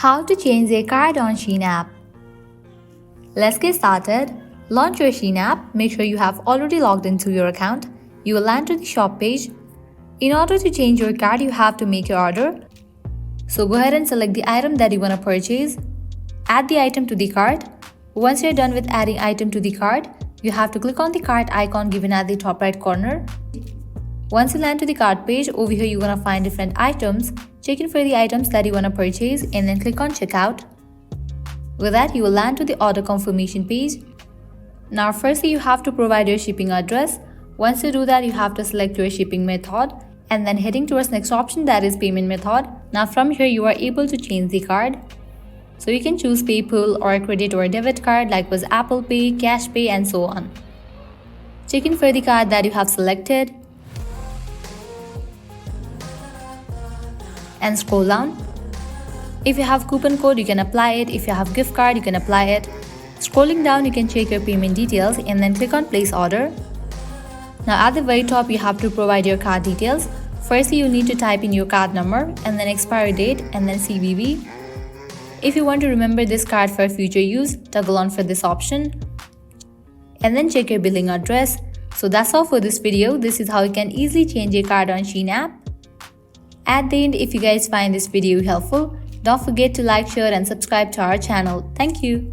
How to change a card on Shein app. Let's get started. Launch your Shein app. Make sure you have already logged into your account. You will land to the shop page. In order to change your card, you have to make your order. So go ahead and select the item that you want to purchase. Add the item to the cart. Once you're done with adding item to the cart, you have to click on the cart icon given at the top right corner. Once you land to the cart page, over here you're gonna find different items. Check in for the items that you wanna purchase and then click on checkout. With that, you will land to the order confirmation page. Now firstly, you have to provide your shipping address. Once you do that, you have to select your shipping method and then heading towards next option, that is payment method. Now from here, you are able to change the card. So you can choose PayPal or credit or debit card like was Apple Pay, Cash Pay and so on. Check in for the card that you have selected and scroll down. If you have coupon code, you can apply it. If you have gift card, you can apply it. Scrolling down, you can check your payment details and then click on place order. Now at the very top, you have to provide your card details. Firstly, you need to type in your card number and then expiry date and then CVV. If you want to remember this card for future use, toggle on for this option. And then check your billing address. So that's all for this video. This is how you can easily change your card on Shein app. At the end, if you guys find this video helpful, don't forget to like, share and subscribe to our channel. Thank you.